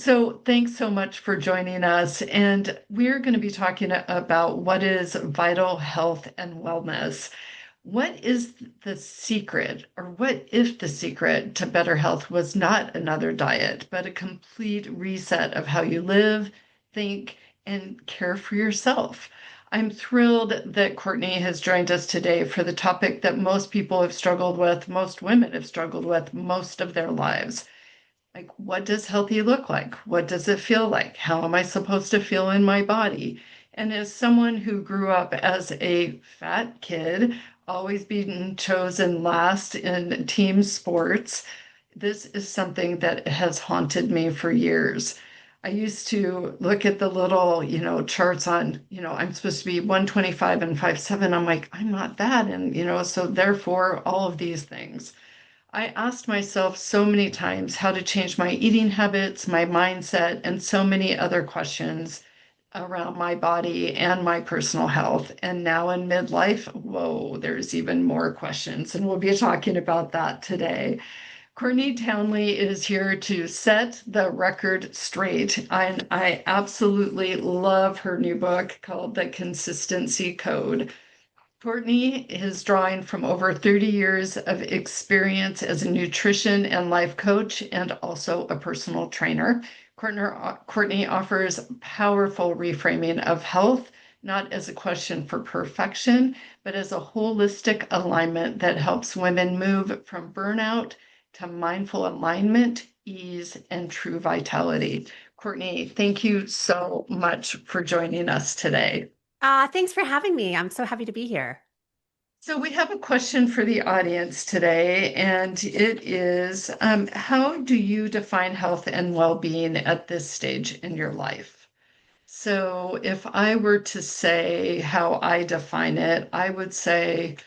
So, thanks so much for joining us. And we're going to be talking about what is vital health and wellness. What is the secret, or what if the secret to better health was not another diet, but a complete reset of how you live, think, and care for yourself? I'm thrilled that Courtney has joined us today for the topic that most people have struggled with, most women have struggled with most of their lives. Like, what does healthy look like? What does it feel like? How am I supposed to feel in my body? And as someone who grew up as a fat kid, always being chosen last in team sports, this is something that has haunted me for years. I used to look at the little, charts on, I'm supposed to be 125 and 5'7". I'm like, I'm not that. And, so therefore, all of these things. I asked myself so many times how to change my eating habits, my mindset, and so many other questions around my body and my personal health. And now in midlife, whoa, there's even more questions. And we'll be talking about that today. Courtney Townley is here to set the record straight. I absolutely love her new book called The Consistency Code. Courtney is drawing from over 30 years of experience as a nutrition and life coach and also a personal trainer. Courtney offers powerful reframing of health, not as a question for perfection, but as a holistic alignment that helps women move from burnout to mindful alignment, ease, and true vitality. Courtney, thank you so much for joining us today. Thanks for having me. I'm so happy to be here. So we have a question for the audience today, and it is, how do you define health and well-being at this stage in your life? So if I were to say how I define it, I would say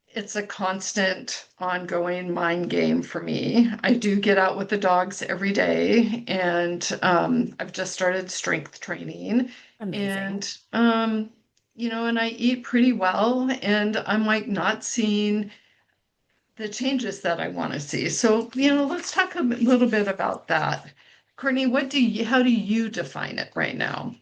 it's a constant, ongoing mind game for me. I do get out with the dogs every day, and I've just started strength training, Amazing. and and I eat pretty well, and I'm like not seeing the changes that I want to see. So, let's talk a little bit about that. Courtney, how do you define it right now?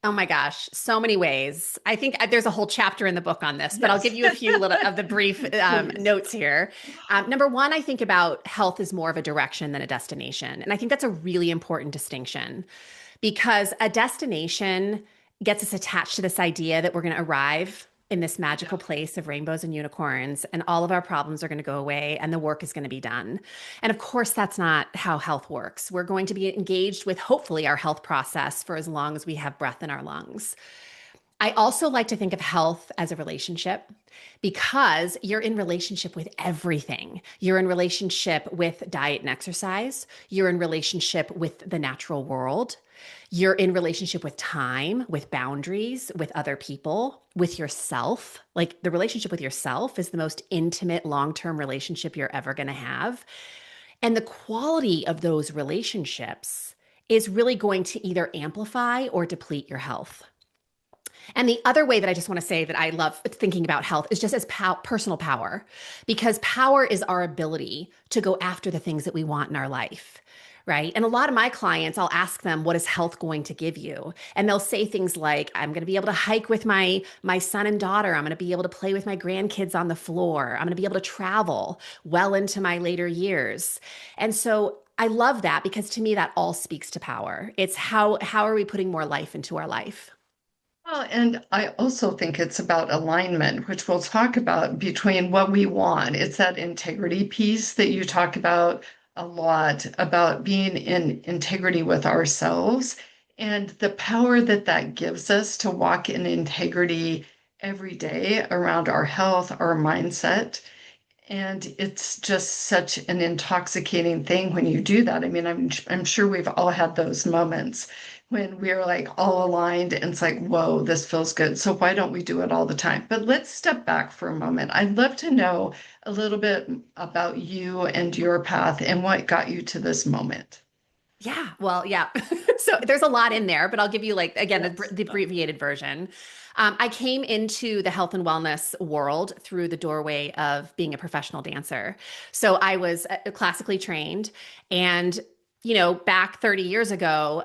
Oh my gosh, so many ways. I think there's a whole chapter in the book on this, but I'll Yes, give you a few little of the brief please. notes here. Number one, I think about health as more of a direction than a destination. And I think that's a really important distinction because a destination gets us attached to this idea that we're going to arrive in this magical Yeah. place of rainbows and unicorns, and all of our problems are going to go away and the work is going to be done. And of course, that's not how health works. We're going to be engaged with hopefully our health process for as long as we have breath in our lungs. I also like to think of health as a relationship because you're in relationship with everything. You're in relationship with diet and exercise. You're in relationship with the natural world. You're in relationship with time, with boundaries, with other people, with yourself. Like the relationship with yourself is the most intimate long-term relationship you're ever going to have. And the quality of those relationships is really going to either amplify or deplete your health. And the other way that I just want to say that I love thinking about health is just as personal power, because power is our ability to go after the things that we want in our life. Right. And a lot of my clients, I'll ask them, what is health going to give you? And they'll say things like, I'm going to be able to hike with my son and daughter. I'm going to be able to play with my grandkids on the floor. I'm going to be able to travel well into my later years. And so I love that because to me, that all speaks to power. It's how are we putting more life into our life? Well, and I also think it's about alignment, which we'll talk about between what we want. It's that integrity piece that you talk about a lot, about being in integrity with ourselves and the power that that gives us to walk in integrity every day around our health, our mindset. And it's just such an intoxicating thing when you do that. I mean, I'm sure we've all had those moments when we're like all aligned and it's like, whoa, this feels good. So why don't we do it all the time? But let's step back for a moment. I'd love to know a little bit about you and your path and what got you to this moment. Yeah, well, yeah. So there's a lot in there, but I'll give you like again Yes. the abbreviated version. I came into the health and wellness world through the doorway of being a professional dancer. So I was classically trained, and back 30 years ago,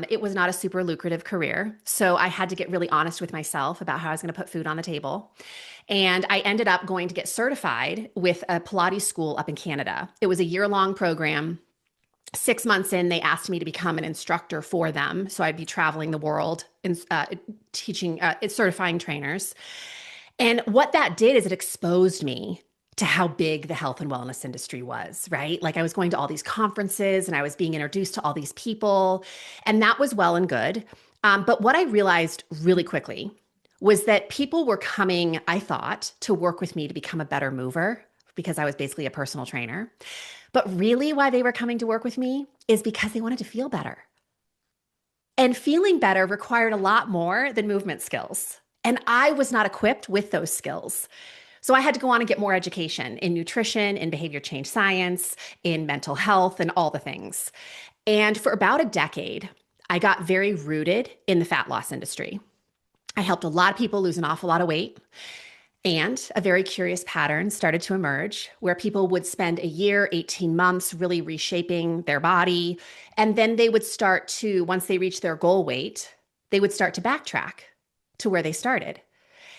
it was not a super lucrative career. So I had to get really honest with myself about how I was going to put food on the table. And I ended up going to get certified with a Pilates school up in Canada. It was a year-long program. 6 months in, they asked me to become an instructor for them. So I'd be traveling the world and teaching, certifying trainers. And what that did is it exposed me to how big the health and wellness industry was, right? Like I was going to all these conferences and I was being introduced to all these people, and that was well and good. But what I realized really quickly was that people were coming, I thought, to work with me to become a better mover because I was basically a personal trainer. But really, why they were coming to work with me is because they wanted to feel better. And feeling better required a lot more than movement skills. And I was not equipped with those skills. So I had to go on and get more education in nutrition, in behavior change science, in mental health, and all the things. And for about a decade, I got very rooted in the fat loss industry. I helped a lot of people lose an awful lot of weight. And a very curious pattern started to emerge where people would spend a year, 18 months really reshaping their body. And then they would start to, once they reach their goal weight, they would start to backtrack to where they started.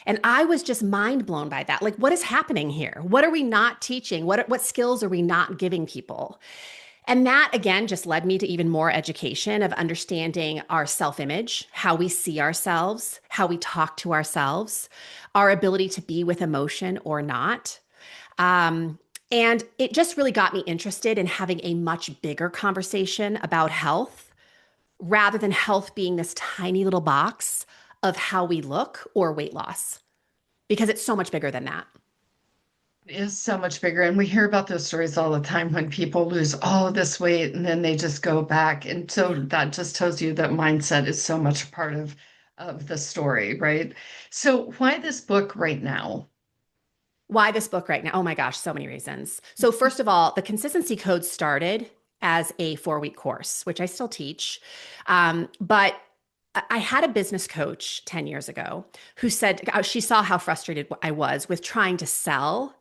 And I was just mind blown by that. Like, what is happening here? What are we not teaching? What skills are we not giving people? And that, again, just led me to even more education of understanding our self-image, how we see ourselves, how we talk to ourselves, our ability to be with emotion or not. And it just really got me interested in having a much bigger conversation about health rather than health being this tiny little box of how we look or weight loss, because it's so much bigger than that. Is so much bigger. And we hear about those stories all the time when people lose all of this weight and then they just go back. And so Yeah. that just tells you that mindset is so much a part of the story, right? So why this book right now? Why this book right now? Oh my gosh, so many reasons. So, first of all, the consistency code started as a 4-week course, which I still teach. But I had a business coach 10 years ago who said she saw how frustrated I was with trying to sell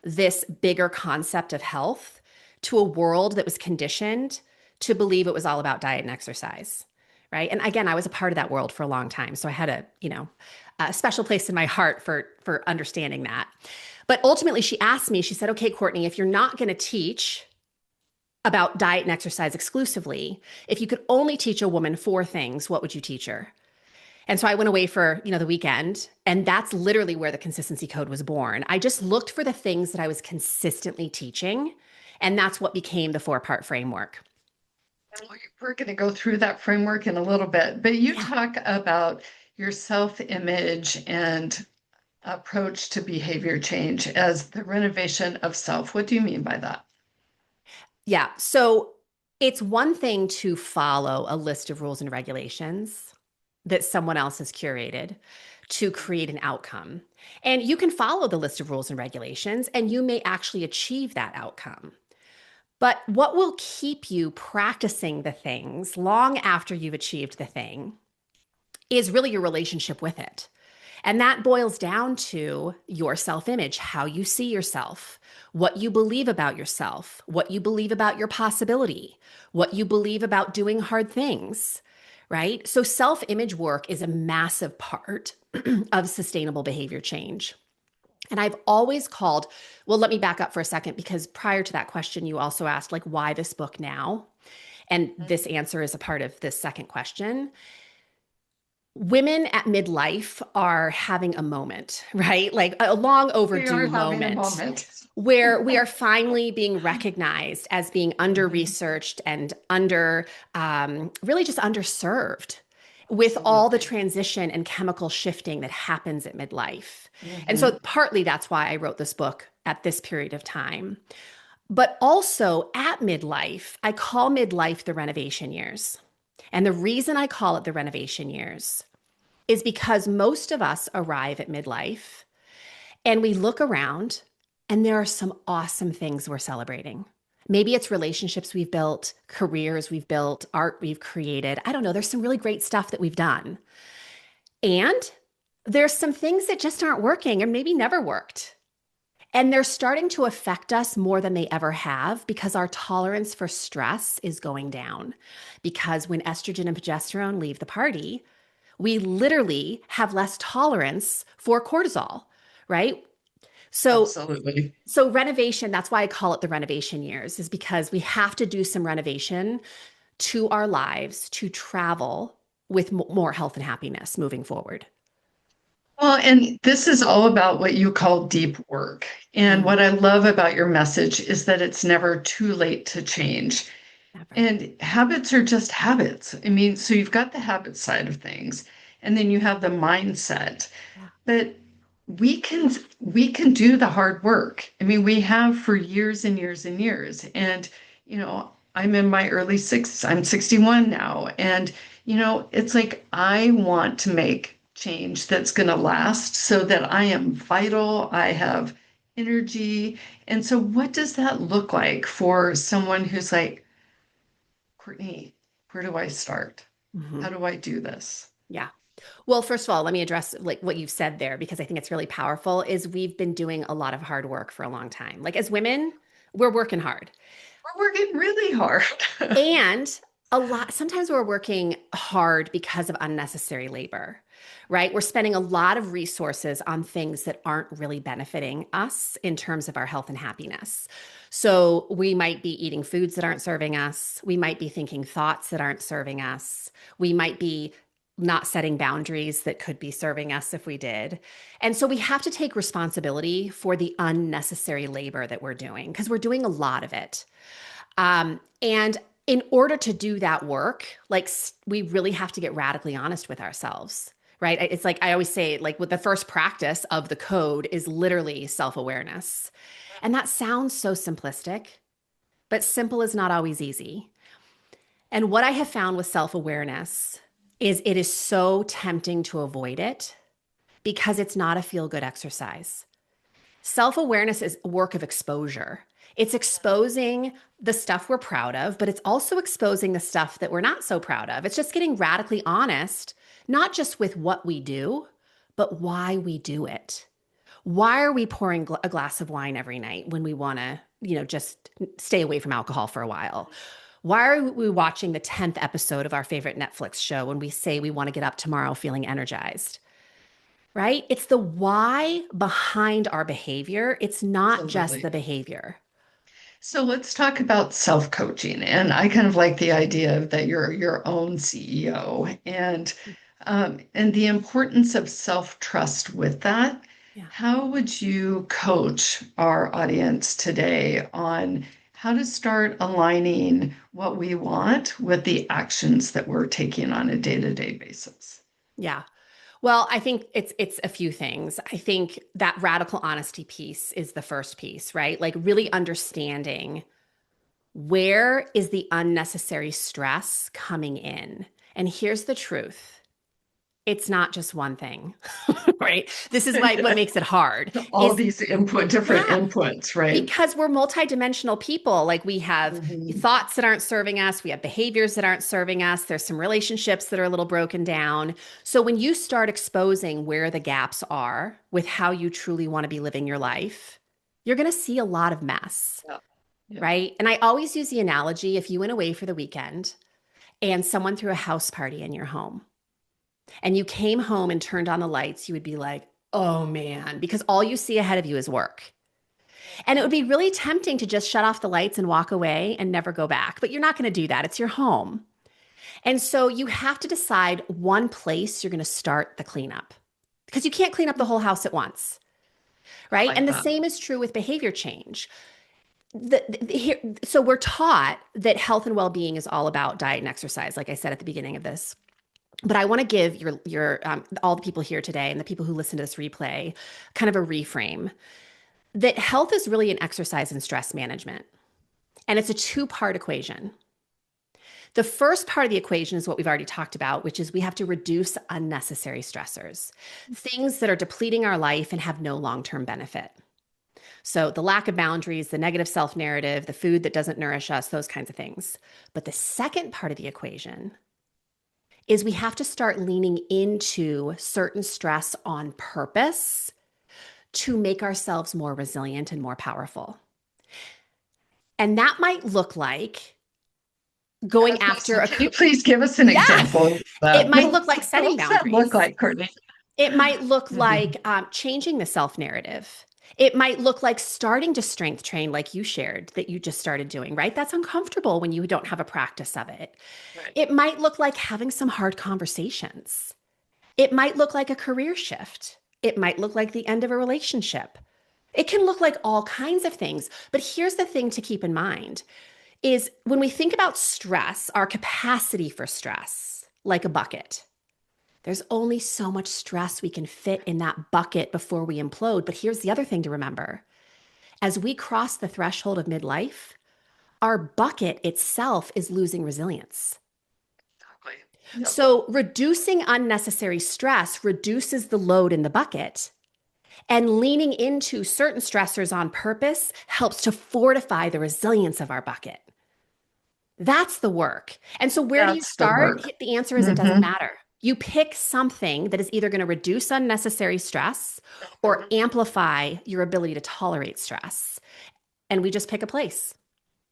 this bigger concept of health to a world that was conditioned to believe it was all about diet and exercise. Right. And again, I was a part of that world for a long time. So I had a special place in my heart for understanding that. But ultimately, she asked me, she said, okay, Courtney, if you're not going to teach about diet and exercise exclusively, if you could only teach a woman 4 things, what would you teach her? And so I went away for, the weekend, and that's literally where the consistency code was born. I just looked for the things that I was consistently teaching, and that's what became the 4-part framework. And we're going to go through that framework in a little bit, but you Yeah. talk about your self-image and approach to behavior change as the renovation of self. What do you mean by that? Yeah. So it's one thing to follow a list of rules and regulations that someone else has curated to create an outcome. And you can follow the list of rules and regulations, and you may actually achieve that outcome. But what will keep you practicing the things long after you've achieved the thing is really your relationship with it. And that boils down to your self image, how you see yourself, what you believe about yourself, what you believe about your possibility, what you believe about doing hard things, right? So, self image work is a massive part of sustainable behavior change. And I've always called, well, let me back up for a second, because prior to that question, you also asked, like, why this book now? And this answer is a part of this second question. Women at midlife are having a moment, right? Like a long We are overdue having a moment moment. where we are finally being recognized as being under Mhm. researched and under really just underserved with all the Absolutely. transition and chemical shifting that happens at midlife. And Hmm. so, partly that's why I wrote this book at this period of time. But also at midlife, I call midlife the renovation years. And the reason I call it the renovation years is because most of us arrive at midlife and we look around and there are some awesome things we're celebrating. Maybe it's relationships we've built, careers we've built, art we've created. I don't know. There's some really great stuff that we've done. And there's some things that just aren't working or maybe never worked. And they're starting to affect us more than they ever have because our tolerance for stress is going down. Because when estrogen and progesterone leave the party, we literally have less tolerance for cortisol, right? So Absolutely. so renovation, that's why I call it the renovation years, is because we have to do some renovation to our lives to travel with more health and happiness moving forward. Well, and this is all about what you call deep work. And Mm, what I love about your message is that it's never too late to change. never. And habits are just habits. I mean, so you've got the habit side of things, and then you have the mindset. Yeah. But we can do the hard work. I mean, we have for years and years and years. And, I'm in my early 60s. I'm 61 now. And, it's like I want to make change that's going to last so that I am vital, I have energy. And so what does that look like for someone who's like, Courtney, where do I start? Mhm. How do I do this? Yeah. Well, first of all, let me address like what you've said there because I think it's really powerful is we've been doing a lot of hard work for a long time. Like as women, we're working hard. We're working really hard. And a lot, sometimes we're working hard because of unnecessary labor, right? We're spending a lot of resources on things that aren't really benefiting us in terms of our health and happiness. So we might be eating foods that aren't serving us. We might be thinking thoughts that aren't serving us. We might be not setting boundaries that could be serving us if we did. And so we have to take responsibility for the unnecessary labor that we're doing because we're doing a lot of it. And in order to do that work, like we really have to get radically honest with ourselves, right? It's like I always say, like with the first practice of the code is literally self-awareness. And that sounds so simplistic, but simple is not always easy. And what I have found with self-awareness is it is so tempting to avoid it because it's not a feel-good exercise. Self awareness is a work of exposure. It's exposing the stuff we're proud of, but it's also exposing the stuff that we're not so proud of. It's just getting radically honest, not just with what we do, but why we do it. Why are we pouring a glass of wine every night when we want to, just stay away from alcohol for a while? Why are we watching the 10th episode of our favorite Netflix show when we say we want to get up tomorrow feeling energized? Right? It's the why behind our behavior. It's not just the Absolutely. behavior. So let's talk about self-coaching. And I kind of like the idea that you're your own CEO and the importance of self-trust with that. Yeah. How would you coach our audience today on how to start aligning what we want with the actions that we're taking on a day-to-day basis? Yeah. Well, I think it's a few things. I think that radical honesty piece is the first piece, right? Like really understanding where is the unnecessary stress coming in. And here's the truth. It's not just one thing, right? This is why what makes it hard All is these different yeah, inputs, right? because we're multidimensional people. Like we have Mhm. thoughts that aren't serving us, we have behaviors that aren't serving us, there's some relationships that are a little broken down. So when you start exposing where the gaps are with how you truly want to be living your life, you're going to see a lot of mess, Yeah. Yeah. right? And I always use the analogy if you went away for the weekend and someone threw a house party in your home and you came home and turned on the lights, you would be like, oh man, because all you see ahead of you is work. And it would be really tempting to just shut off the lights and walk away and never go back. But you're not going to do that. It's your home. And so you have to decide one place you're going to start the cleanup because you can't clean up the whole house at once. I Right. like And the that. same is true with behavior change. So we're taught that health and well-being is all about diet and exercise, like I said at the beginning of this. But I want to give your all the people here today and the people who listen to this replay kind of a reframe that health is really an exercise in stress management. And it's a two-part equation. The first part of the equation is what we've already talked about, which is we have to reduce unnecessary stressors, things that are depleting our life and have no long term benefit. So, the lack of boundaries, the negative self narrative, the food that doesn't nourish us, those kinds of things. But the second part of the equation is we have to start leaning into certain stress on purpose to make ourselves more resilient and more powerful. And that might look like I going was going to say, after a, can you please give us an yeah, example of it that? might look like setting What's that look boundaries. like, Courtney? It might look Mhm. like changing the self narrative. It might look like starting to strength train, like you shared that you just started doing, right? That's uncomfortable when you don't have a practice of it. Right. It might look like having some hard conversations. It might look like a career shift. It might look like the end of a relationship. It can look like all kinds of things. But here's the thing to keep in mind is when we think about stress, our capacity for stress, like a bucket, there's only so much stress we can fit in that bucket before we implode. But here's the other thing to remember. As we cross the threshold of midlife, our bucket itself is losing resilience. Exactly. Yep. So, reducing unnecessary stress reduces the load in the bucket, and leaning into certain stressors on purpose helps to fortify the resilience of our bucket. That's the work. And so, where do you That's the start? work. The answer is it doesn't Hmm. matter. You pick something that is either going to reduce unnecessary stress or Hmm. amplify your ability to tolerate stress. And we just pick a place.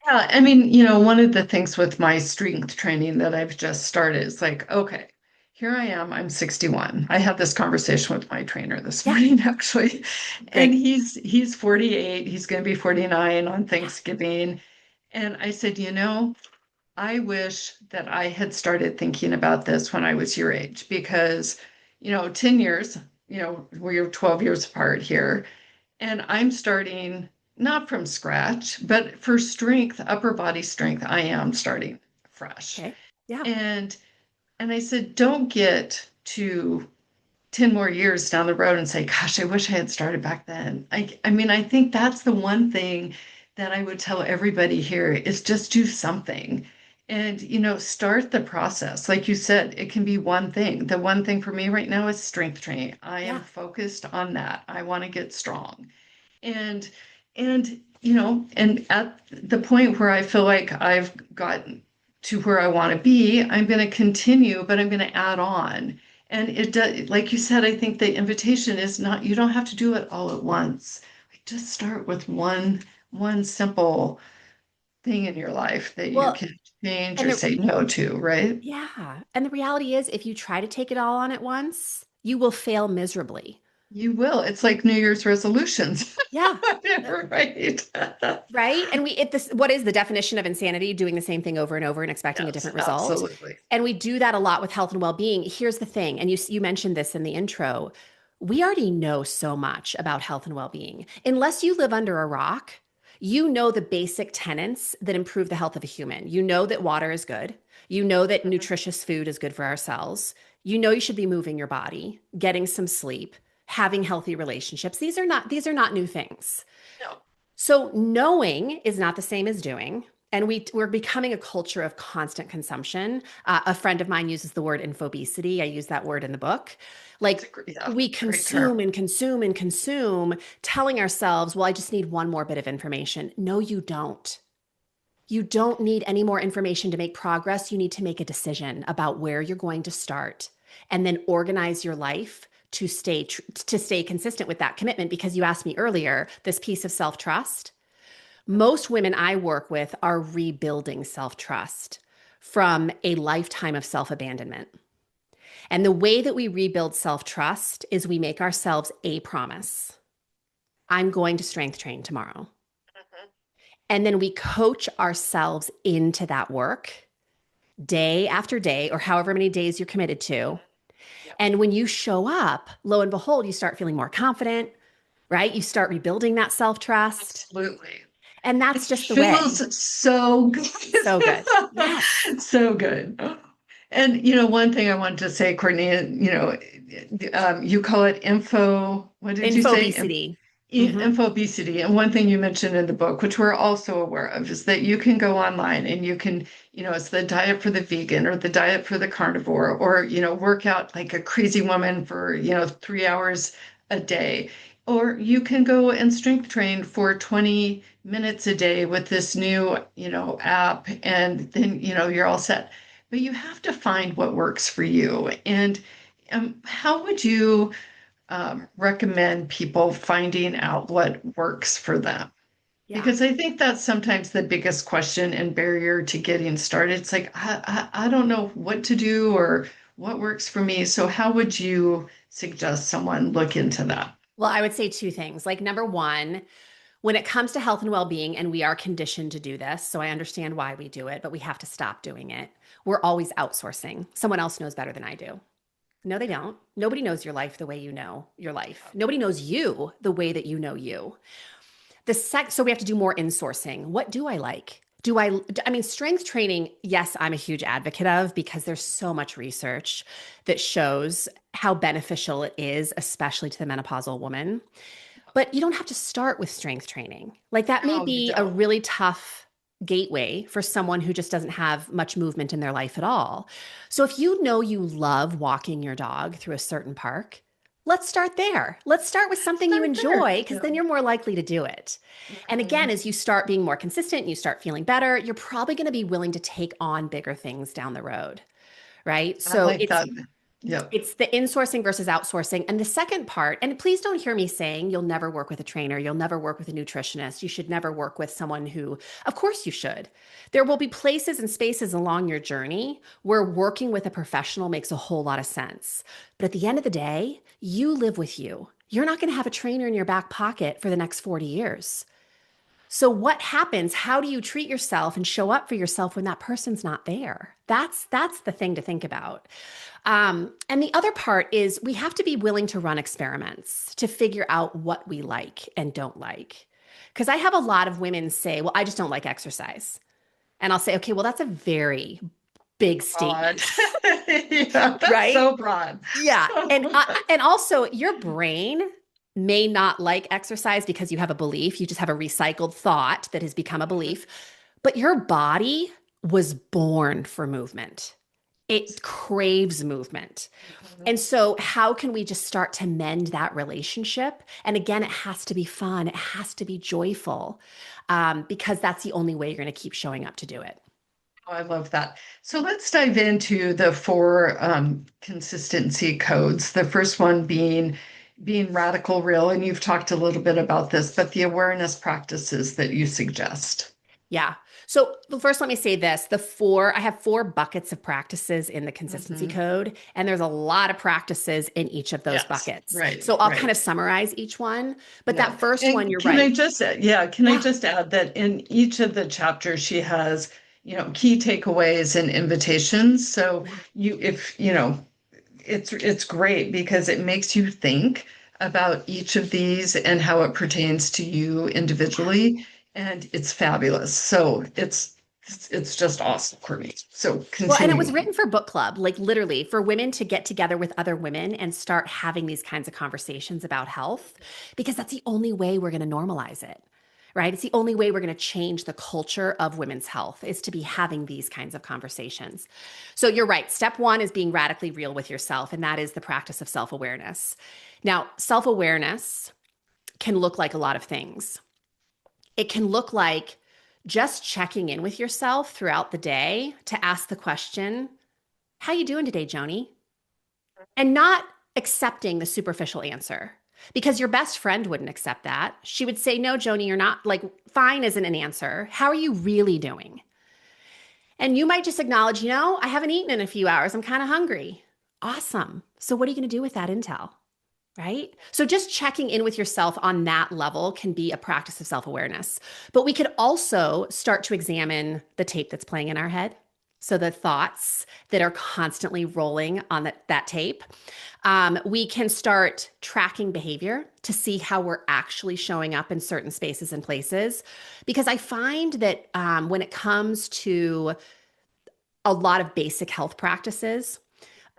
Yeah, I mean, one of the things with my strength training that I've just started is like, okay, here I am, I'm 61. I had this conversation with my trainer this Yeah, morning, actually, and great. he's 48, he's going to be 49 on Yeah, Thanksgiving. And I said, I wish that I had started thinking about this when I was your age because, 10 years, we're 12 years apart here. And I'm starting not from scratch, but for strength, upper body strength, I am starting fresh. okay. Yeah, And and I said, don't get to 10 more years down the road and say, gosh, I wish I had started back then. I mean, I think that's the one thing that I would tell everybody here is just do something and, start the process. Like you said, it can be one thing. The one thing for me right now is strength training. I am yeah. focused on that. I want to get strong. And and at the point where I feel like I've gotten to where I want to be, I'm going to continue, but I'm going to add on. And it does, like you said, I think the invitation is not, you don't have to do it all at once. Like just start with one simple thing in your life that you Well, can change and or the say no to, right? yeah, and the reality is if you try to take it all on at once, you will fail miserably. You will. It's like New Year's resolutions. Yeah. Right. Right? And we it this what is the definition of insanity? Doing the same thing over and over and expecting a Yes, different result. absolutely. And we do that a lot with health and well-being. Here's the thing, and you mentioned this in the intro. We already know so much about health and well-being. Unless you live under a rock, you know the basic tenets that improve the health of a human. You know that water is good. You know that Mhm. nutritious food is good for our cells. You know you should be moving your body, getting some sleep, having healthy relationships. These are not new things. No. So knowing is not the same as doing. And we're becoming a culture of constant consumption. A friend of mine uses the word infobesity. I use that word in the book. That's a Like great, yeah, we great term. consume and consume and consume, telling ourselves, well, I just need one more bit of information. No, you don't. You don't need any more information to make progress. You need to make a decision about where you're going to start and then organize your life to stay consistent with that commitment because you asked me earlier this piece of self-trust. Most women I work with are rebuilding self-trust from a lifetime of self-abandonment. And the way that we rebuild self-trust is we make ourselves a promise. I'm going to strength train tomorrow. Mhm. And then we coach ourselves into that work day after day, or however many days you're committed to. Mhm. Yep, And when you show up, lo and behold, you start feeling more confident, right? You start rebuilding that self trust. absolutely. And It that's just the way. feels so good. So good. Yes. So good. And one thing I wanted to say, Courtney, you call it what did you say? Infobesity. Hmm. Infobesity. And one thing you mentioned in the book, which we're also aware of, is that you can go online and you can, it's the diet for the vegan or the diet for the carnivore, or, work out like a crazy woman for, 3 hours a day. Or you can go and strength train for 20 minutes a day with this new, app, and then, you're all set. But you have to find what works for you. And how would you recommend people finding out what works for them? Yeah. Because I think that's sometimes the biggest question and barrier to getting started. It's like, I don't know what to do or what works for me. So, how would you suggest someone look into that? Well, I would say two things. Like, number one, when it comes to health and well being, and we are conditioned to do this, so I understand why we do it, but we have to stop doing it. We're always outsourcing. Someone else knows better than I do. No, they don't. Nobody knows your life the way you know your life. Nobody knows you the way that you know you. So we have to do more insourcing. What do I like? I mean, strength training, yes, I'm a huge advocate of because there's so much research that shows how beneficial it is, especially to the menopausal woman. But you don't have to start with strength training. Like that may No, you be a don't. really tough gateway for someone who just doesn't have much movement in their life at all. So if you know you love walking your dog through a certain park, let's start there. Let's start with something you Start there. enjoy because Yeah. then you're more likely to do it. And again, Mhm. as you start being more consistent, you start feeling better, you're probably going to be willing to take on bigger things down the road, right? I So like that. Yep. it's the insourcing versus outsourcing. And the second part, and please don't hear me saying you'll never work with a trainer, you'll never work with a nutritionist, you should never work with someone who, of course, you should. There will be places and spaces along your journey where working with a professional makes a whole lot of sense. But at the end of the day, you live with you. You're not going to have a trainer in your back pocket for the next 40 years. So what happens? How do you treat yourself and show up for yourself when that person's not there? That's the thing to think about. And the other part is we have to be willing to run experiments to figure out what we like and don't like. Because I have a lot of women say, "Well, I just don't like exercise," and I'll say, "Okay, well, that's a very big Broad. statement, Yeah, that's right?" so broad. Yeah, and also your brain may not like exercise because you have a belief. You just have a recycled thought that has become a belief, but your body was born for movement. It craves movement. Mhm. And so, how can we just start to mend that relationship? And again, it has to be fun, it has to be joyful, because that's the only way you're going to keep showing up to do it. Oh, I love that. So let's dive into the four consistency codes. The first one being radical real, and you've talked a little bit about this, but the awareness practices that you suggest. Yeah. So first, let me say this: I have four buckets of practices in the consistency Mhm. code, and there's a lot of practices in each of those Yes, buckets. right, So I'll kind right. of summarize each one. But Yeah. that first one, And you're can I right. just, yeah, can I Yeah. just add that in each of the chapters, she has, key takeaways and invitations. So Yeah. if, it's great because it makes you think about each of these and how it pertains to you Yeah. individually, and it's fabulous. So it's just awesome, Courtney. So Well, and it continue was on. written for book club, like literally for women to get together with other women and start having these kinds of conversations about health, because that's the only way we're going to normalize it, right? It's the only way we're going to change the culture of women's health is to be having these kinds of conversations. So you're right. Step one is being radically real with yourself, and that is the practice of self awareness. Now, self awareness can look like a lot of things. It can look like just checking in with yourself throughout the day to ask the question, how you doing today, Joni? And not accepting the superficial answer because your best friend wouldn't accept that. She would say, no, Joni, you're not like fine isn't an answer. How are you really doing? And you might just acknowledge, I haven't eaten in a few hours. I'm kind of hungry. Awesome. So what are you going to do with that intel? Right? So just checking in with yourself on that level can be a practice of self awareness. But we could also start to examine the tape that's playing in our head. So the thoughts that are constantly rolling on that tape. We can start tracking behavior to see how we're actually showing up in certain spaces and places. Because I find that when it comes to a lot of basic health practices,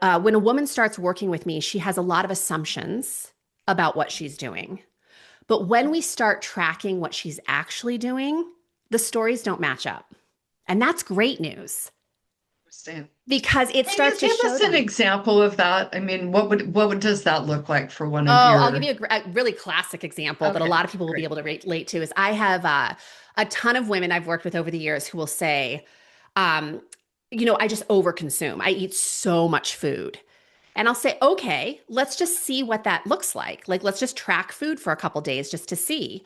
when a woman starts working with me, she has a lot of assumptions about what she's doing. But when we start tracking what she's actually doing, the stories don't match up. And that's great news Understand. because it Can you starts to give show us an them. example of that? I mean, does that look like for one of Oh, I'll give your? you a really classic example that a Okay, lot of people will be great. able to relate to is I have a ton of women I've worked with over the years who will say, um, I just overconsume. I eat so much food. And I'll say, okay, let's just see what that looks like. Like, let's just track food for a couple days just to see.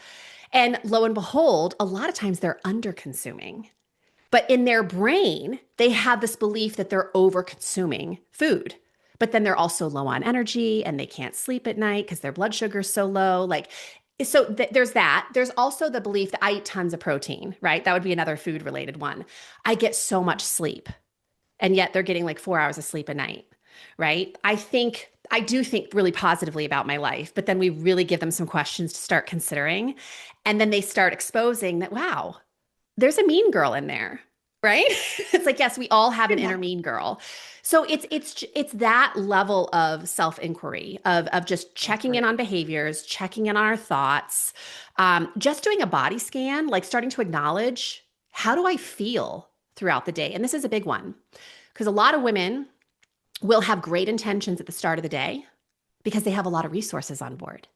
And lo and behold, a lot of times they're under consuming. But in their brain, they have this belief that they're over consuming food. But then they're also low on energy and they can't sleep at night because their blood sugar is so low. Like, there's that. There's also the belief that I eat tons of protein, right? That would be another food related one. I get so much sleep, and yet they're getting like 4 hours of sleep a night, right? I do think really positively about my life, but then we really give them some questions to start considering. And then they start exposing that, wow, there's a mean girl in there, right? It's like, yes, we all have an inner mean girl. So it's that level of self-inquiry of just That's checking in right. on behaviors, checking in on our thoughts, just doing a body scan, like starting to acknowledge, how do I feel throughout the day? And this is a big one because a lot of women will have great intentions at the start of the day because they have a lot of resources on board.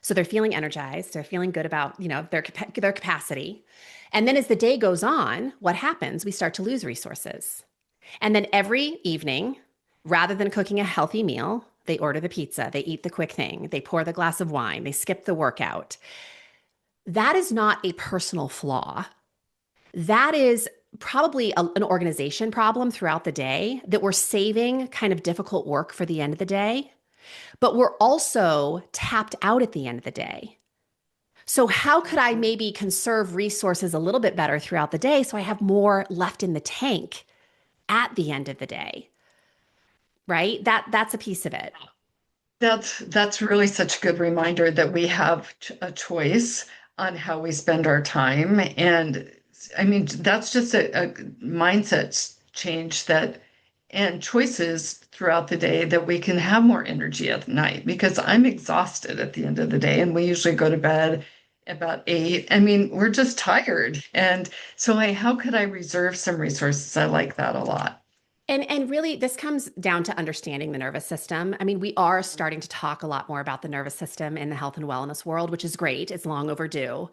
So they're feeling energized, they're feeling good about, their capacity. And then as the day goes on, what happens? We start to lose resources. And then every evening, rather than cooking a healthy meal, they order the pizza, they eat the quick thing, they pour the glass of wine, they skip the workout. That is not a personal flaw. That is probably an organization problem throughout the day that we're saving kind of difficult work for the end of the day, but we're also tapped out at the end of the day. So, how could I maybe conserve resources a little bit better throughout the day so I have more left in the tank at the end of the day? Right? That's a piece of it. That's really such a good reminder that we have a choice on how we spend our time. And I mean, that's just a mindset change that and choices throughout the day that we can have more energy at night because I'm exhausted at the end of the day and we usually go to bed about 8. I mean, we're just tired. And so how could I reserve some resources? I like that a lot. And really this comes down to understanding the nervous system. I mean, we are starting to talk a lot more about the nervous system in the health and wellness world, which is great. It's long overdue.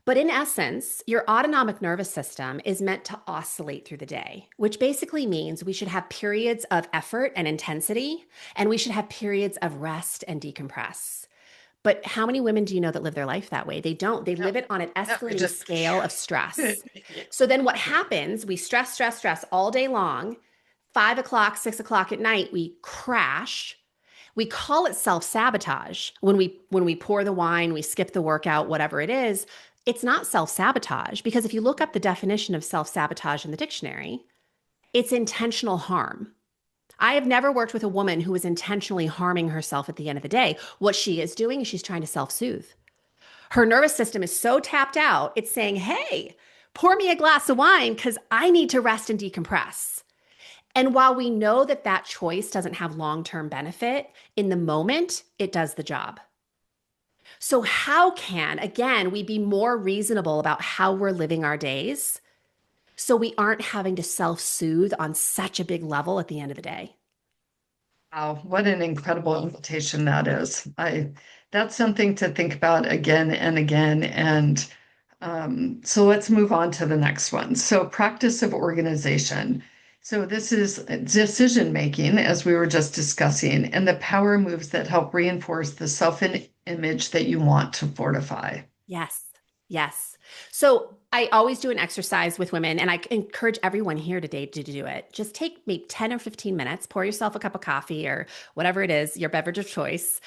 But in essence, your autonomic nervous system is meant to oscillate through the day, which basically means we should have periods of effort and intensity, and we should have periods of rest and decompress. But how many women do you know that live their life that way? They don't. They No, live it on an no, we escalating just scale of stress. yeah. So then what happens? We stress, stress, stress all day long. 5 o'clock, 6 o'clock at night, we crash. We call it self-sabotage. When we pour the wine, we skip the workout, whatever it is, it's not self-sabotage because if you look up the definition of self-sabotage in the dictionary, it's intentional harm. I have never worked with a woman who is intentionally harming herself at the end of the day. What she is doing is she's trying to self-soothe. Her nervous system is so tapped out, it's saying, "Hey, pour me a glass of wine because I need to rest and decompress." And while we know that that choice doesn't have long term benefit, in the moment, it does the job. So, how can, again, we be more reasonable about how we're living our days so we aren't having to self soothe on such a big level at the end of the day? Wow, what an incredible invitation that is. That's something to think about again and again. And so let's move on to the next one. So practice of organization. So this is decision making, as we were just discussing, and the power moves that help reinforce the self-image that you want to fortify. Yes. Yes. So I always do an exercise with women, and I encourage everyone here today to do it. Just take maybe 10 or 15 minutes, pour yourself a cup of coffee or whatever it is, your beverage of choice,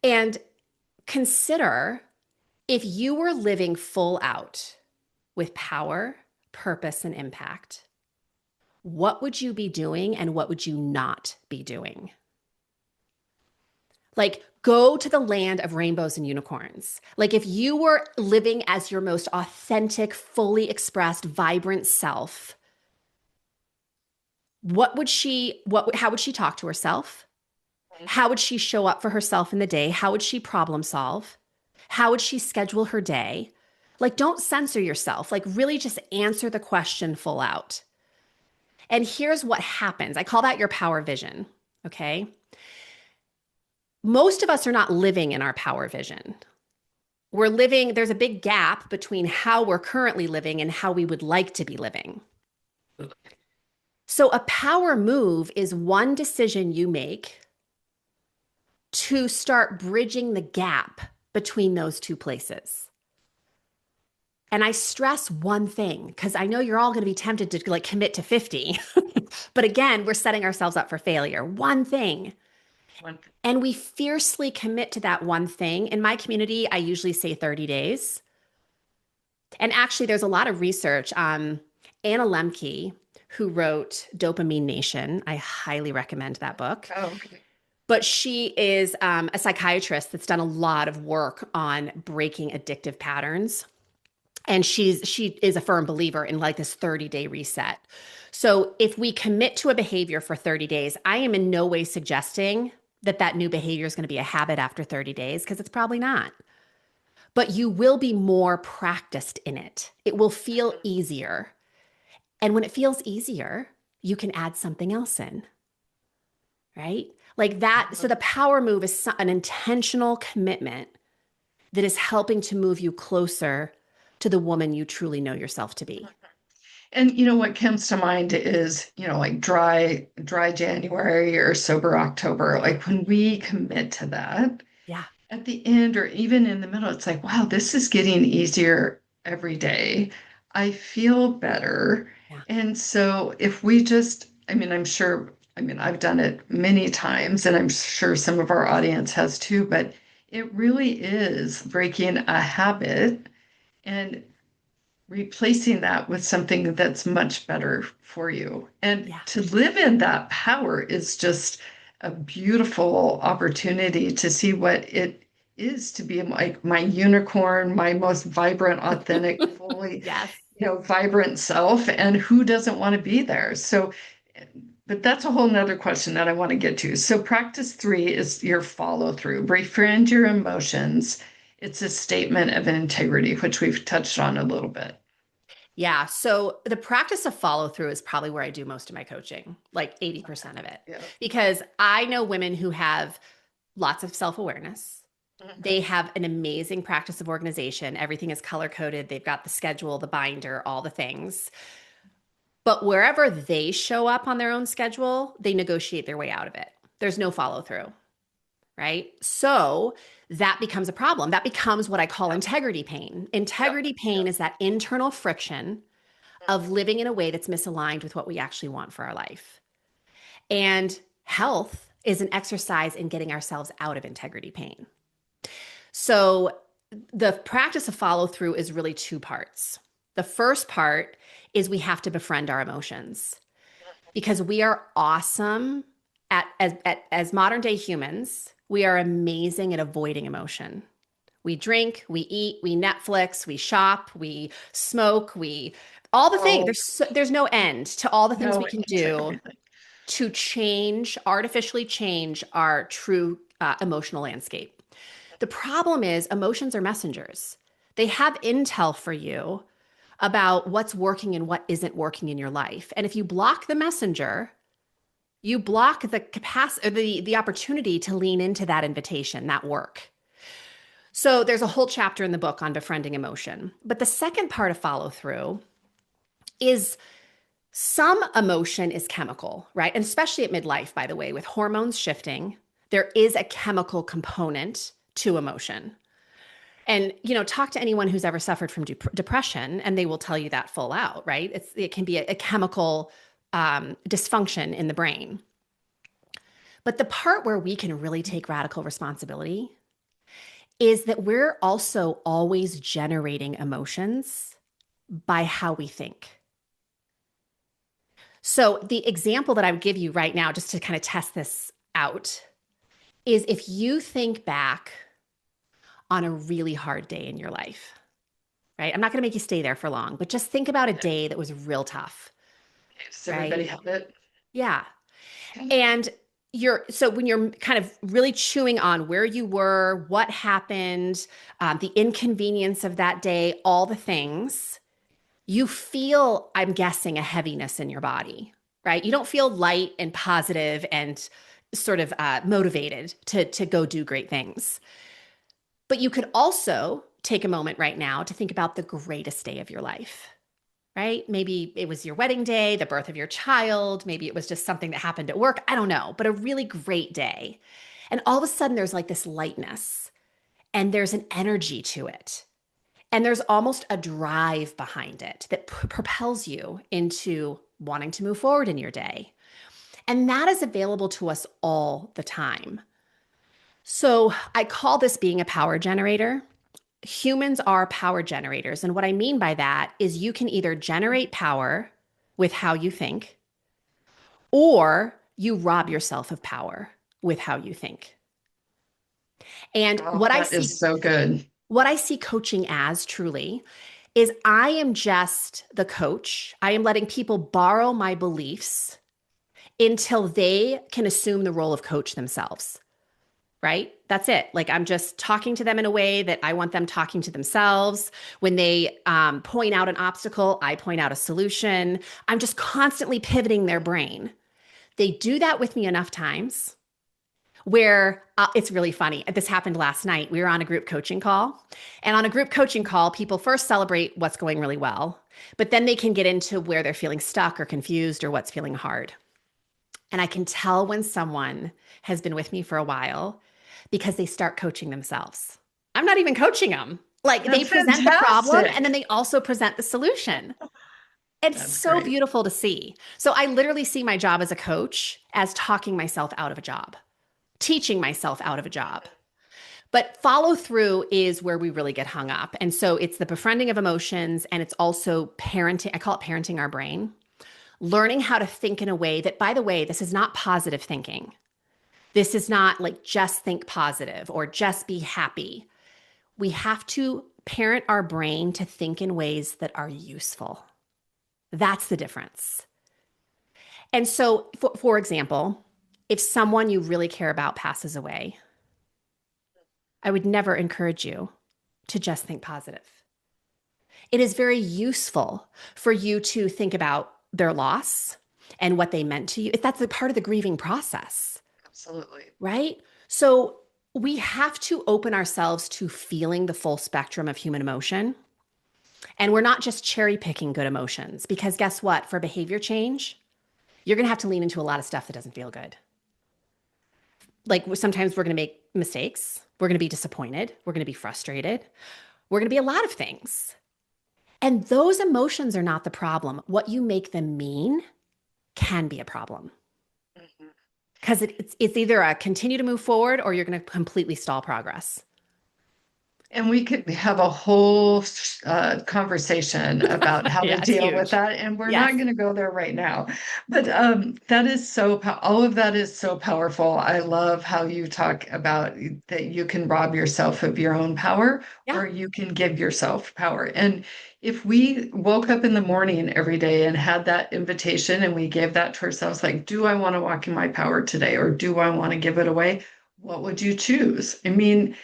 and consider if you were living full out with power, purpose, and impact, what would you be doing and what would you not be doing? Like, go to the land of rainbows and unicorns. Like, if you were living as your most authentic, fully expressed, vibrant self, how would she talk to herself? How would she show up for herself in the day? How would she problem solve? How would she schedule her day? Like, don't censor yourself. Like, really just answer the question full out. And here's what happens. I call that your power vision. Okay. Most of us are not living in our power vision. There's a big gap between how we're currently living and how we would like to be living. So a power move is one decision you make to start bridging the gap between those two places. And I stress one thing because I know you're all going to be tempted to like commit to 50. But again, we're setting ourselves up for failure. One thing. One, And we fiercely commit to that one thing. In my community, I usually say 30 days. And actually, there's a lot of research. Anna Lemke, who wrote Dopamine Nation, I highly recommend that book. oh, okay. But she is a psychiatrist that's done a lot of work on breaking addictive patterns. And she is a firm believer in like this 30-day reset. So if we commit to a behavior for 30 days, I am in no way suggesting that that new behavior is going to be a habit after 30 days because it's probably not. But you will be more practiced in it. It will feel easier. And when it feels easier, you can add something else in, right? Like that. So the power move is an intentional commitment that is helping to move you closer to the woman you truly know yourself to be. And what comes to mind is, like dry January or sober October. Like when we commit to that Yeah. at the end or even in the middle, it's like, wow, this is getting easier every day. I feel better. Yeah. And so if we just, I'm sure, I've done it many times, and I'm sure some of our audience has too, but it really is breaking a habit and replacing that with something that's much better for you. And Yeah. to live in that power is just a beautiful opportunity to see what it is to be my unicorn, my most vibrant, authentic, fully, Yes. vibrant self. And who doesn't want to be there? So, but that's a whole nother question that I want to get to. So practice 3 is your follow through. Befriend your emotions. It's a statement of integrity, which we've touched on a little bit. Yeah. So the practice of follow through is probably where I do most of my coaching, like 80% of it, Yeah. because I know women who have lots of self awareness. They Mhm. have an amazing practice of organization. Everything is color coded. They've got the schedule, the binder, all the things. But wherever they show up on their own schedule, they negotiate their way out of it. There's no follow through, right? So that becomes a problem. That becomes what I call Yep. integrity pain. Yep. Integrity pain Yep. is that internal friction of Mhm. living in a way that's misaligned with what we actually want for our life. And health is an exercise in getting ourselves out of integrity pain. So the practice of follow through is really two parts. The first part is we have to befriend our emotions because we are awesome as modern day humans. We are amazing at avoiding emotion. We drink, we eat, we Netflix, we shop, we smoke, we all the things. Oh, There's no end to all the things we no, can to do everything. to change, artificially change our true emotional landscape. The problem is emotions are messengers. They have intel for you about what's working and what isn't working in your life. And if you block the messenger, you block the capacity or the opportunity to lean into that invitation, that work. So there's a whole chapter in the book on befriending emotion. But the second part of follow through is some emotion is chemical, right? And especially at midlife, by the way, with hormones shifting, there is a chemical component to emotion. And talk to anyone who's ever suffered from depression, and they will tell you that full out, right? It can be a chemical dysfunction in the brain. But the part where we can really take radical responsibility is that we're also always generating emotions by how we think. So, the example that I would give you right now, just to kind of test this out, is if you think back on a really hard day in your life, right? I'm not going to make you stay there for long, but just think about a Okay. day that was real tough, Does right? everybody have it? Yeah. Okay. And so when you're kind of really chewing on where you were, what happened, the inconvenience of that day, all the things, you feel, I'm guessing, a heaviness in your body, right? You don't feel light and positive and sort of motivated to go do great things. But you could also take a moment right now to think about the greatest day of your life, right? Maybe it was your wedding day, the birth of your child, maybe it was just something that happened at work. I don't know, but a really great day. And all of a sudden, there's like this lightness and there's an energy to it. And there's almost a drive behind it that propels you into wanting to move forward in your day. And that is available to us all the time. So I call this being a power generator. Humans are power generators. And what I mean by that is you can either generate power with how you think, or you rob yourself of power with how you think. And Oh, that is so good. what I see coaching as truly is I am just the coach. I am letting people borrow my beliefs until they can assume the role of coach themselves. Right? That's it. Like I'm just talking to them in a way that I want them talking to themselves. When they point out an obstacle, I point out a solution. I'm just constantly pivoting their brain. They do that with me enough times where it's really funny. This happened last night. We were on a group coaching call. And on a group coaching call, people first celebrate what's going really well, but then they can get into where they're feeling stuck or confused or what's feeling hard. And I can tell when someone has been with me for a while because they start coaching themselves. I'm not even coaching them. Like they That's present the problem and then fantastic. they also present the solution. It's That's so great. beautiful to see. So I literally see my job as a coach as talking myself out of a job, teaching myself out of a job. But follow through is where we really get hung up. And so it's the befriending of emotions and it's also parenting. I call it parenting our brain, learning how to think in a way that, by the way, this is not positive thinking. This is not like just think positive or just be happy. We have to parent our brain to think in ways that are useful. That's the difference. And so, for example, if someone you really care about passes away, I would never encourage you to just think positive. It is very useful for you to think about their loss and what they meant to you. That's a part of the grieving process, Absolutely. right? So we have to open ourselves to feeling the full spectrum of human emotion. And we're not just cherry picking good emotions because guess what? For behavior change, you're going to have to lean into a lot of stuff that doesn't feel good. Like sometimes we're going to make mistakes. We're going to be disappointed. We're going to be frustrated. We're going to be a lot of things. And those emotions are not the problem. What you make them mean can be a problem. Mhm. Because it's either a continue to move forward or you're going to completely stall progress. And we could have a whole conversation about how to Yeah, it's deal with huge. that. And we're Yes. not going to go there right now. But that is so, all of that is so powerful. I love how you talk about that you can rob yourself of your own power Yeah. or you can give yourself power. And if we woke up in the morning every day and had that invitation and we gave that to ourselves, like, do I want to walk in my power today or do I want to give it away? What would you choose? I mean,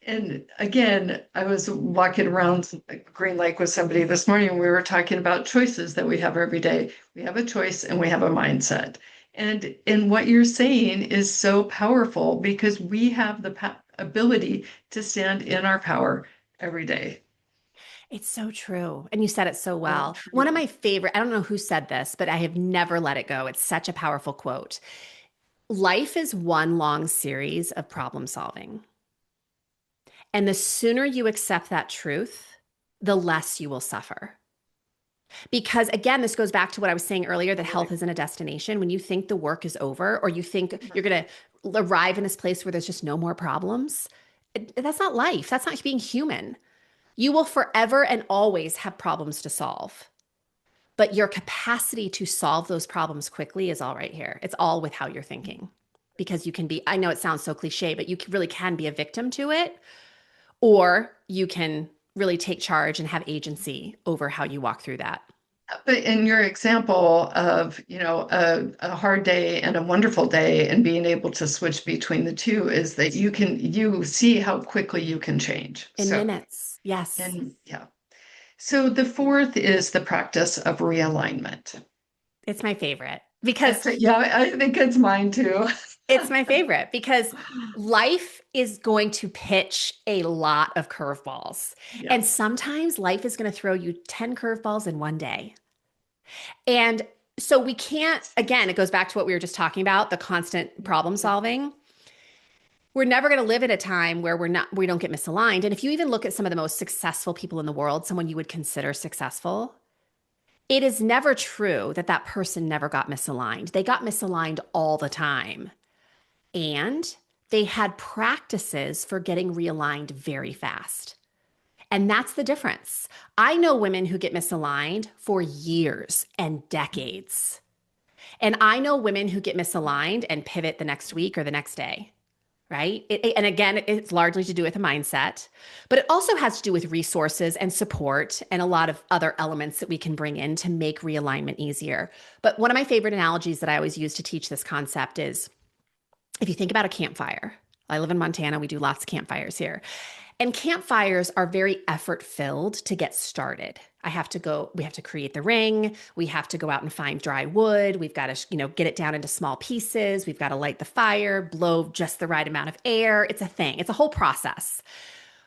and again, I was walking around Green Lake with somebody this morning, and we were talking about choices that we have every day. We have a choice and we have a mindset. And what you're saying is so powerful because we have the ability to stand in our power every day. It's so true. And you said it so So well. One of true. my favorite, I don't know who said this, but I have never let it go. It's such a powerful quote. Life is one long series of problem solving. And the sooner you accept that truth, the less you will suffer. Because again, this goes back to what I was saying earlier that health isn't a destination. When you think the work is over or you think you're going to arrive in this place where there's just no more problems, that's not life. That's not being human. You will forever and always have problems to solve. But your capacity to solve those problems quickly is all right here. It's all with how you're thinking. Because you can be, I know it sounds so cliche, but you really can be a victim to it, or you can really take charge and have agency over how you walk through that. But in your example of, a hard day and a wonderful day and being able to switch between the two is that you see how quickly you can change. In So, minutes. Yes. and yeah. So the fourth is the practice of realignment. It's my favorite because Yeah, I think it's mine too. It's my favorite because life is going to pitch a lot of curveballs. Yeah. And sometimes life is going to throw you 10 curveballs in one day. And so we can't, again, it goes back to what we were just talking about, the constant problem solving. We're never going to live at a time where we don't get misaligned. And if you even look at some of the most successful people in the world, someone you would consider successful, it is never true that that person never got misaligned. They got misaligned all the time. And they had practices for getting realigned very fast. And that's the difference. I know women who get misaligned for years and decades. And I know women who get misaligned and pivot the next week or the next day, right? And again, it's largely to do with a mindset, but it also has to do with resources and support and a lot of other elements that we can bring in to make realignment easier. But one of my favorite analogies that I always use to teach this concept is if you think about a campfire. I live in Montana, we do lots of campfires here. And campfires are very effort filled to get started. We have to create the ring. We have to go out and find dry wood. We've got to, get it down into small pieces. We've got to light the fire, blow just the right amount of air. It's a thing. It's a whole process.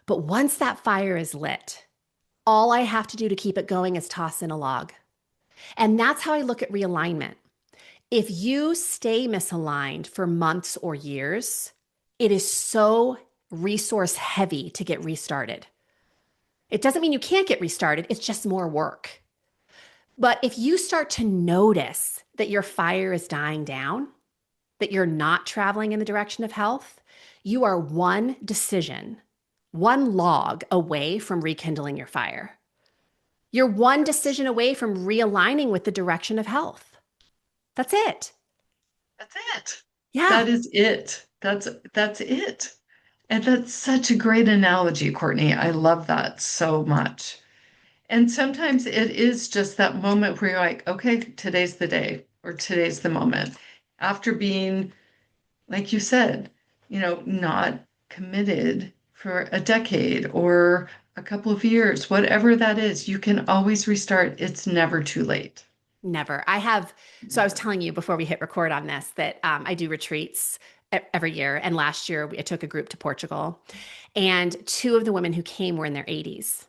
But once that fire is lit, all I have to do to keep it going is toss in a log. And that's how I look at realignment. If you stay misaligned for months or years, it is so resource heavy to get restarted. It doesn't mean you can't get restarted, it's just more work. But if you start to notice that your fire is dying down, that you're not traveling in the direction of health, you are one decision, one log away from rekindling your fire. You're one decision away from realigning with the direction of health. That's it. That's it. Yeah, That is it. That's it. And that's such a great analogy, Courtney. I love that so much. And sometimes it is just that moment where you're like, okay, today's the day or today's the moment. After being, like you said, not committed for a decade or a couple of years, whatever that is, you can always restart. It's never too late. never. So I was Never. telling you before we hit record on this that I do retreats every year. And last year I took a group to Portugal, and two of the women who came were in their 80s.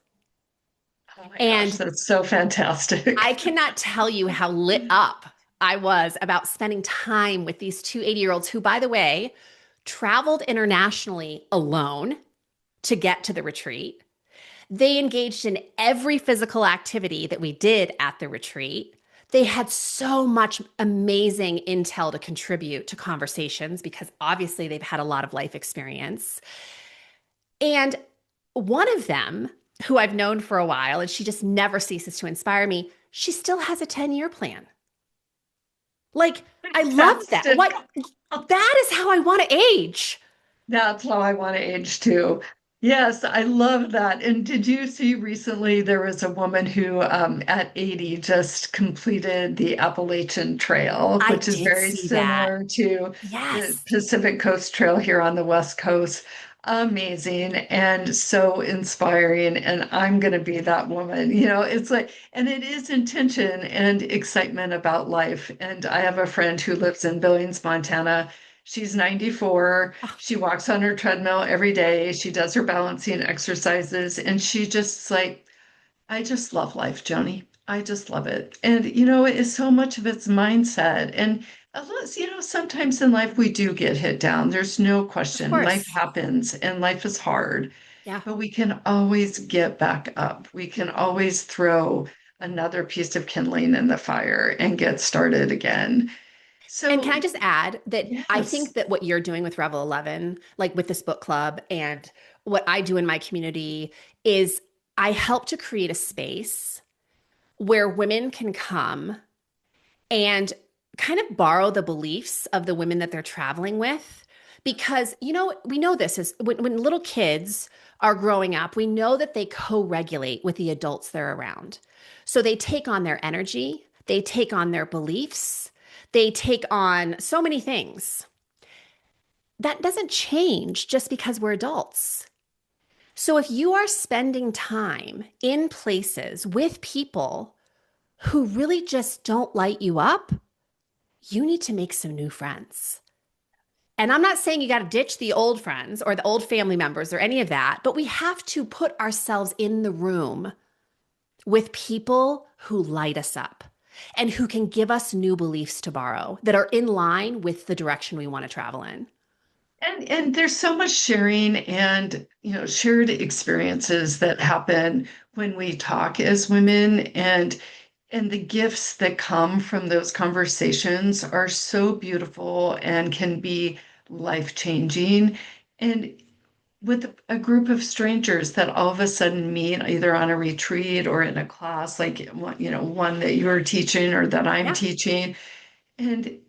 Oh my gosh, And that's so I fantastic. cannot tell you how lit up I was about spending time with these two 80-year-olds who, by the way, traveled internationally alone to get to the retreat. They engaged in every physical activity that we did at the retreat. They had so much amazing intel to contribute to conversations because obviously they've had a lot of life experience. And one of them, who I've known for a while, and she just never ceases to inspire me, she still has a 10-year plan. Like, I love that. Fantastic. What that is how I want to age. That's how I want to age too. Yes, I love that. And did you see recently there was a woman who at 80 just completed the Appalachian Trail, I which is did very see that. similar to the Yes, Pacific Coast Trail here on the West Coast. Amazing and so inspiring. And I'm going to be that woman. It's like, and it is intention and excitement about life. And I have a friend who lives in Billings, Montana. She's 94. She walks on her treadmill every day. She does her balancing exercises, and she just like, I just love life, Joni. I just love it. And it's so much of it's mindset. And unless, sometimes in life we do get hit down. There's no of question. Life course. happens and life is hard, Yeah. but we can always get back up. We can always throw another piece of kindling in the fire and get started again. And can So, I just add that I think yes. that what you're doing with Revel 11, like with this book club, and what I do in my community is I help to create a space where women can come and kind of borrow the beliefs of the women that they're traveling with. Because, we know this is when little kids are growing up, we know that they co regulate with the adults they're around. So they take on their energy, they take on their beliefs, they take on so many things. That doesn't change just because we're adults. So if you are spending time in places with people who really just don't light you up, you need to make some new friends. And I'm not saying you got to ditch the old friends or the old family members or any of that, but we have to put ourselves in the room with people who light us up and who can give us new beliefs to borrow that are in line with the direction we want to travel in. And there's so much sharing and shared experiences that happen when we talk as women, and the gifts that come from those conversations are so beautiful and can be life-changing. And with a group of strangers that all of a sudden meet either on a retreat or in a class like one that you're teaching or that I'm Yeah. teaching, and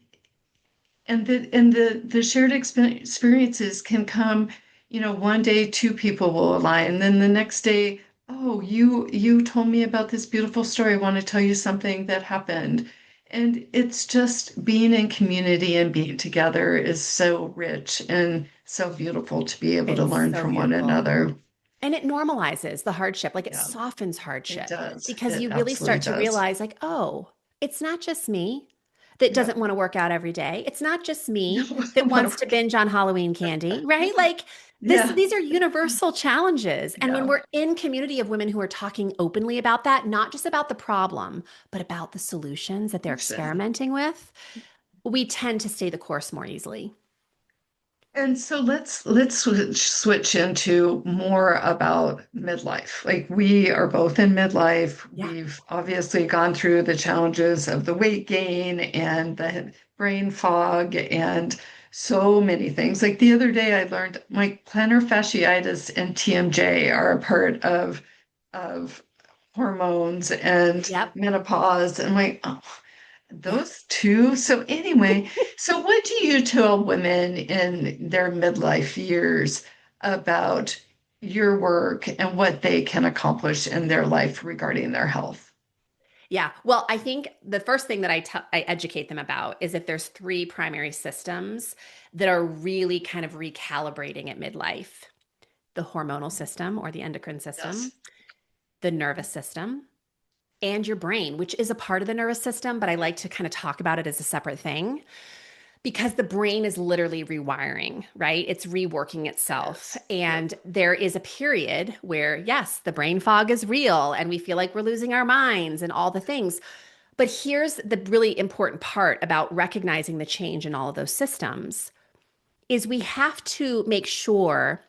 the shared experiences can come, one day two people will align, and then the next day, oh, you told me about this beautiful story. I want to tell you something that happened. And it's just being in community and being together is so rich and so beautiful to be able to It's learn so from one beautiful. another. And it normalizes the hardship, like it Yeah, softens it hardship does. because It you really absolutely start to does. realize, like, oh, it's not just me that Yep. doesn't want to work out every day. It's not just No, me I that want wants to to work. binge on Halloween candy, right? Like Yeah. these are universal challenges. And when Yeah. we're in community of women who are talking openly about that, not just about the problem, but about the solutions that they're experimenting with, we tend to stay the course more easily. And so let's switch into more about midlife. Like we are both in midlife. Yeah. We've obviously gone through the challenges of the weight gain and the brain fog and so many things. Like the other day I learned my plantar fasciitis and TMJ are a part of hormones and Yep. menopause. And like, oh, Yeah. those two. So anyway, so what do you tell women in their midlife years about your work and what they can accomplish in their life regarding their health? Yeah. Well, I think the first thing that I educate them about is that there's three primary systems that are really kind of recalibrating at midlife: the hormonal system or the endocrine system, Yes. the nervous system, and your brain, which is a part of the nervous system, but I like to kind of talk about it as a separate thing because the brain is literally rewiring, right? It's reworking itself. Yes. Yep. And there is a period where, yes, the brain fog is real and we feel like we're losing our minds and all the things. But here's the really important part about recognizing the change in all of those systems is we have to make sure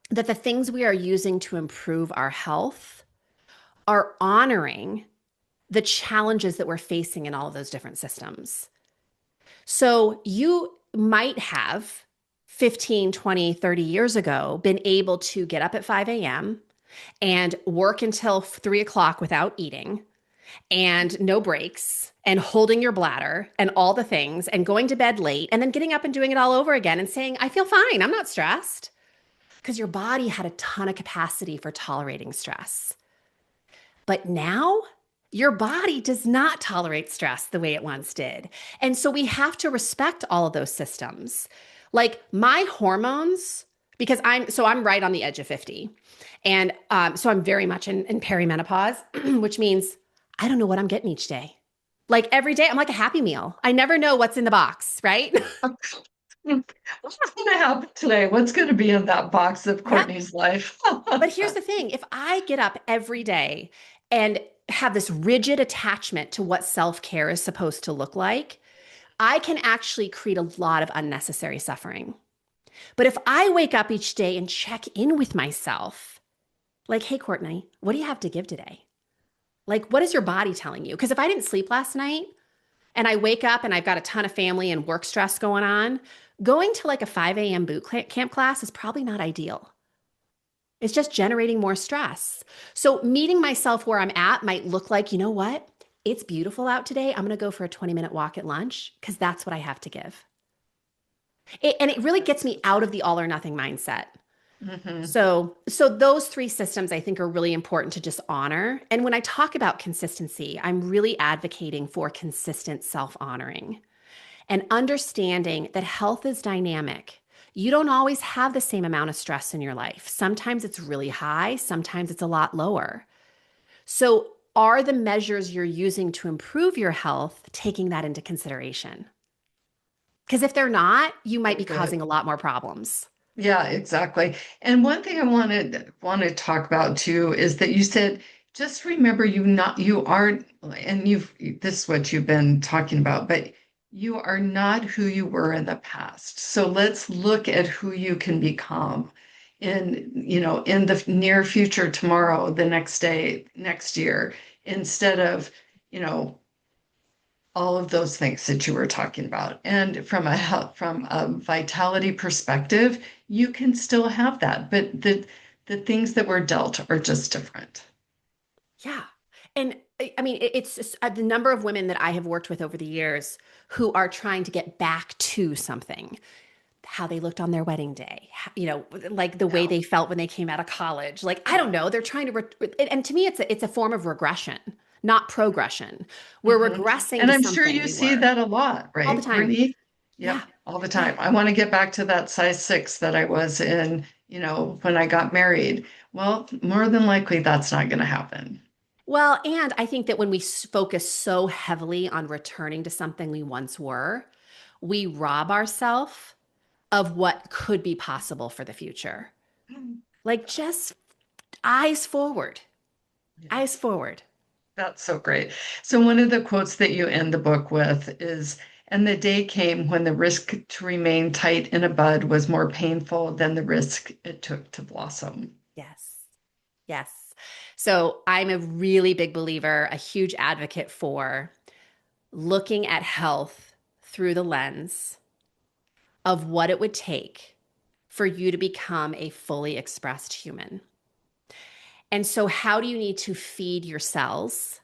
that the things we are using to improve our health are honoring the challenges that we're facing in all of those different systems. So you might have 15, 20, 30 years ago been able to get up at 5 a.m. and work until 3 o'clock without eating and no breaks and holding your bladder and all the things and going to bed late and then getting up and doing it all over again and saying, I feel fine. I'm not stressed because your body had a ton of capacity for tolerating stress. But now your body does not tolerate stress the way it once did. And so we have to respect all of those systems. Like my hormones, because I'm right on the edge of 50. And so I'm very much in perimenopause, which means I don't know what I'm getting each day. Like every day, I'm like a Happy Meal. I never know what's in the box, right? What's going to happen today? What's going to be in that box of Yep. Courtney's life? But here's the thing, if I get up every day and have this rigid attachment to what self care is supposed to look like, I can actually create a lot of unnecessary suffering. But if I wake up each day and check in with myself, like, hey, Courtney, what do you have to give today? Like, what is your body telling you? Because if I didn't sleep last night and I wake up and I've got a ton of family and work stress going on, going to like a 5 a.m. boot camp class is probably not ideal. It's just generating more stress. So, meeting myself where I'm at might look like, you know what? It's beautiful out today. I'm going to go for a 20-minute walk at lunch because that's what I have to give. And it really gets me out of the all or nothing mindset. Hmm. So those three systems I think are really important to just honor. And when I talk about consistency, I'm really advocating for consistent self-honoring and understanding that health is dynamic. You don't always have the same amount of stress in your life. Sometimes it's really high, sometimes it's a lot lower. So are the measures you're using to improve your health taking that into consideration? Because if they're not, you might So be good. causing a lot more problems. Yeah, exactly. And one thing I want to talk about too is that you said just remember you aren't and this is what you've been talking about, but you are not who you were in the past. So let's look at who you can become in the near future, tomorrow, the next day, next year, instead of, you know, all of those things that you were talking about. And from a vitality perspective, you can still have that, but the things that were dealt are just different. Yeah. And I mean, it's just, the number of women that I have worked with over the years who are trying to get back to something, how they looked on their wedding day, like the way Yeah. they felt when they came out of college. Like, I don't know, they're trying to, and to me, it's a form of regression, not progression. We're Mhm. regressing And to I'm sure something you we see were that a lot, all the right, time. Courtney? Yeah. Yep, all the Yeah. time. I want to get back to that size 6 that I was in, when I got married. Well, more than likely, that's not going to happen. Well, and I think that when we focus so heavily on returning to something we once were, we rob ourselves of what could be possible for the future. Like just eyes forward, eyes Yes. forward. That's so great. So, one of the quotes that you end the book with is, and the day came when the risk to remain tight in a bud was more painful than the risk it took to blossom. Yes. Yes. So I'm a really big believer, a huge advocate for looking at health through the lens of what it would take for you to become a fully expressed human. And so, how do you need to feed your cells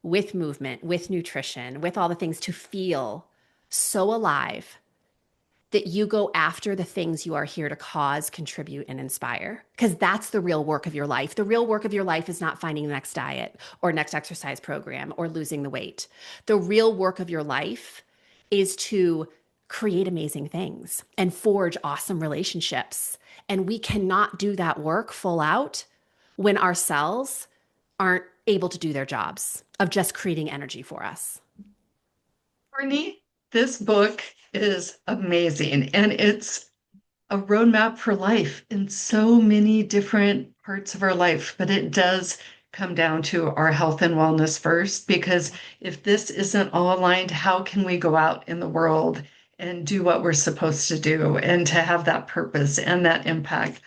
with movement, with nutrition, with all the things to feel so alive that you go after the things you are here to cause, contribute, and inspire? Because that's the real work of your life. The real work of your life is not finding the next diet or next exercise program or losing the weight. The real work of your life is to create amazing things and forge awesome relationships. And we cannot do that work full out when our cells aren't able to do their jobs of just creating energy for us. Courtney, this book is amazing and it's a roadmap for life in so many different parts of our life, but it does come down to our health and wellness first, because if this isn't all aligned, how can we go out in the world and do what we're supposed to do and to have that purpose and that impact?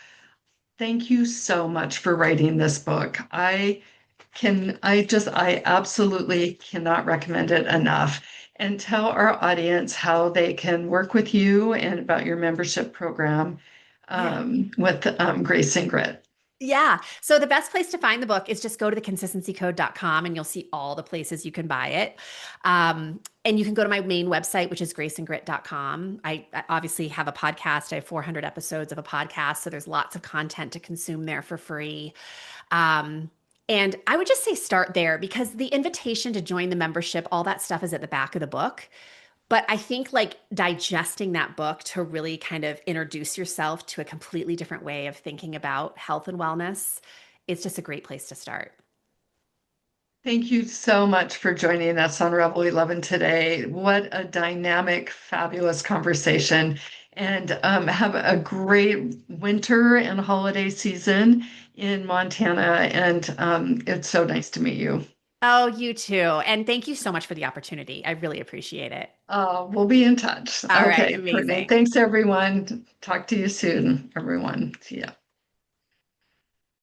Thank you so much for writing this book. I absolutely cannot recommend it enough. And tell our audience how they can work with you and about your membership program Yeah. with Grace and Grit. Yeah. So the best place to find the book is just go to theconsistencycode.com and you'll see all the places you can buy it. And you can go to my main website, which is graceandgrit.com. I obviously have a podcast. I have 400 episodes of a podcast. So there's lots of content to consume there for free. Um, and I would just say start there because the invitation to join the membership, all that stuff is at the back of the book. But I think like digesting that book to really kind of introduce yourself to a completely different way of thinking about health and wellness is just a great place to start. Thank you so much for joining us on Rebel 11 today. What a dynamic, fabulous conversation. And have a great winter and holiday season in Montana. And it's so nice to meet you. Oh, you too. And thank you so much for the opportunity. I really appreciate it. We'll be in touch. All right, Okay, Courtney. amazing. Thanks, everyone. Talk to you soon, everyone. See ya.